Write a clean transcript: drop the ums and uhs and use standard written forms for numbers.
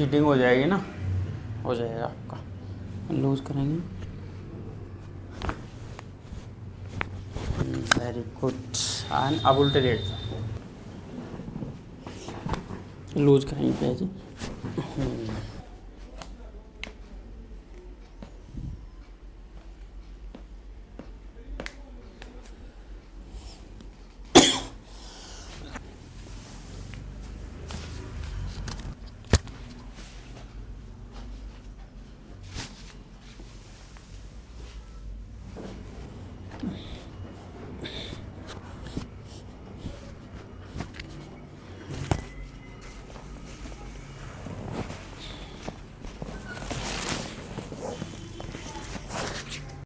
Seating हो जाएगी ना, हो जाएगा आपका। लूज़ करेंगे। Very good. एंड अब उल्टे लेट जाओ, लूज़ करेंगे पैर।